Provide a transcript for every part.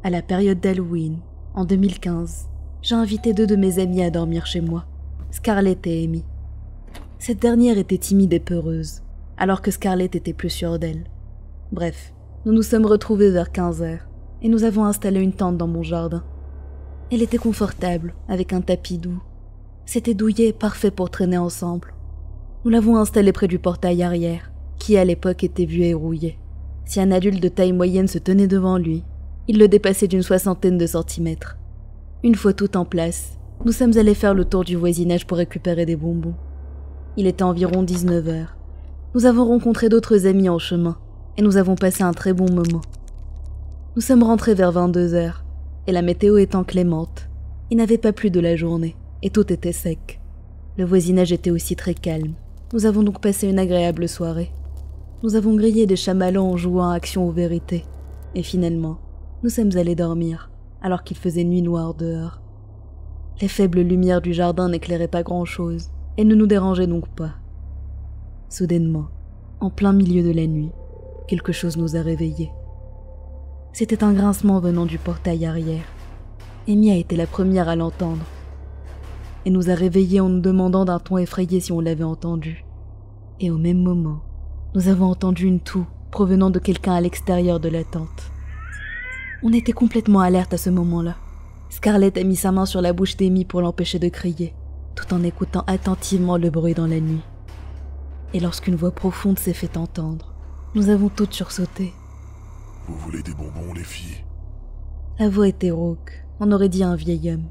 À la période d'Halloween, en 2015, j'ai invité 2 de mes amies à dormir chez moi, Scarlett et Amy. Cette dernière était timide et peureuse, alors que Scarlett était plus sûre d'elle. Bref, nous nous sommes retrouvés vers 15h et nous avons installé une tente dans mon jardin. Elle était confortable, avec un tapis doux. C'était douillet et parfait pour traîner ensemble. Nous l'avons installé près du portail arrière, qui à l'époque était vieux et rouillé. Si un adulte de taille moyenne se tenait devant lui, il le dépassait d'une 60aine de centimètres. Une fois tout en place, nous sommes allés faire le tour du voisinage pour récupérer des bonbons. Il était environ 19h. Nous avons rencontré d'autres amis en chemin, et nous avons passé un très bon moment. Nous sommes rentrés vers 22h, et la météo étant clémente, il n'avait pas plu de la journée, et tout était sec. Le voisinage était aussi très calme. Nous avons donc passé une agréable soirée. Nous avons grillé des chamallows en jouant à Action ou Vérité, et finalement, nous sommes allés dormir, alors qu'il faisait nuit noire dehors. Les faibles lumières du jardin n'éclairaient pas grand-chose, et ne nous dérangeaient donc pas. Soudainement, en plein milieu de la nuit, quelque chose nous a réveillés. C'était un grincement venant du portail arrière. Amy a été la première à l'entendre, et nous a réveillés en nous demandant d'un ton effrayé si on l'avait entendu. Et au même moment, nous avons entendu une toux provenant de quelqu'un à l'extérieur de la tente. On était complètement alerte à ce moment-là. Scarlett a mis sa main sur la bouche d'Amy pour l'empêcher de crier, tout en écoutant attentivement le bruit dans la nuit. Et lorsqu'une voix profonde s'est fait entendre, nous avons toutes sursauté. « Vous voulez des bonbons, les filles ?» La voix était rauque, on aurait dit un vieil homme.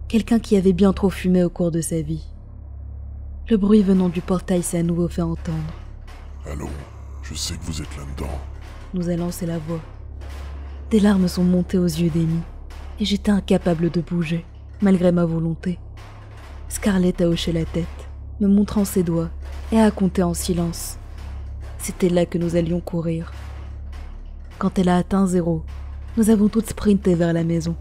Quelqu'un qui avait bien trop fumé au cours de sa vie. Le bruit venant du portail s'est à nouveau fait entendre. « Allô, je sais que vous êtes là-dedans. » Nous a lancé la voix. Des larmes sont montées aux yeux d'Amy, et j'étais incapable de bouger, malgré ma volonté. Scarlett a hoché la tête, me montrant ses doigts, et a compté en silence. C'était là que nous allions courir. Quand elle a atteint 0, nous avons toutes sprinté vers la maison.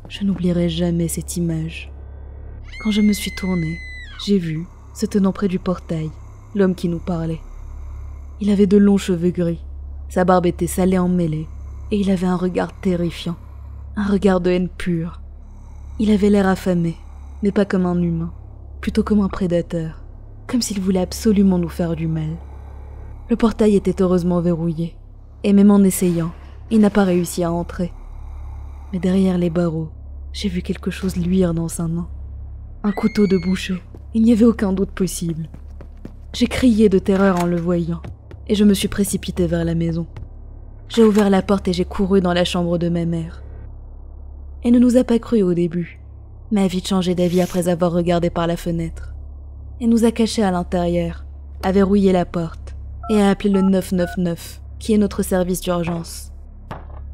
Je n'oublierai jamais cette image. Quand je me suis tournée, j'ai vu, se tenant près du portail, l'homme qui nous parlait. Il avait de longs cheveux gris, sa barbe était salée en mêlée, et il avait un regard terrifiant, un regard de haine pure. Il avait l'air affamé, mais pas comme un humain, plutôt comme un prédateur, comme s'il voulait absolument nous faire du mal. Le portail était heureusement verrouillé, et même en essayant, il n'a pas réussi à entrer. Mais derrière les barreaux, j'ai vu quelque chose luire dans sa main. Un couteau de boucher, il n'y avait aucun doute possible. J'ai crié de terreur en le voyant, et je me suis précipitée vers la maison. J'ai ouvert la porte et j'ai couru dans la chambre de ma mère. Elle ne nous a pas cru au début, mais a vite changé d'avis après avoir regardé par la fenêtre. Elle nous a cachés à l'intérieur, a verrouillé la porte, et a appelé le 999, qui est notre service d'urgence.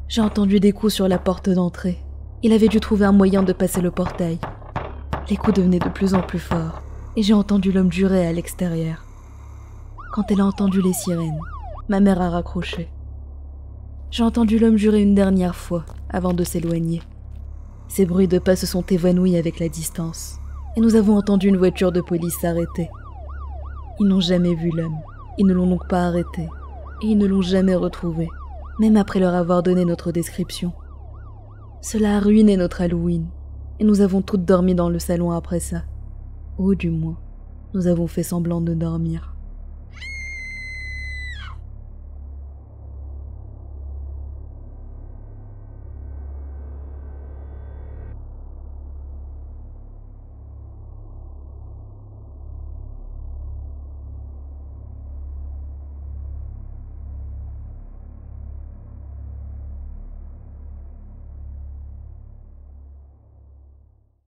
J'ai entendu des coups sur la porte d'entrée. Il avait dû trouver un moyen de passer le portail. Les coups devenaient de plus en plus forts, et j'ai entendu l'homme jurer à l'extérieur. Quand elle a entendu les sirènes, ma mère a raccroché. J'ai entendu l'homme jurer une dernière fois, avant de s'éloigner. Ces bruits de pas se sont évanouis avec la distance, et nous avons entendu une voiture de police s'arrêter. Ils n'ont jamais vu l'homme, ils ne l'ont donc pas arrêté, et ils ne l'ont jamais retrouvé, même après leur avoir donné notre description. Cela a ruiné notre Halloween, et nous avons toutes dormi dans le salon après ça. Ou du moins, nous avons fait semblant de dormir.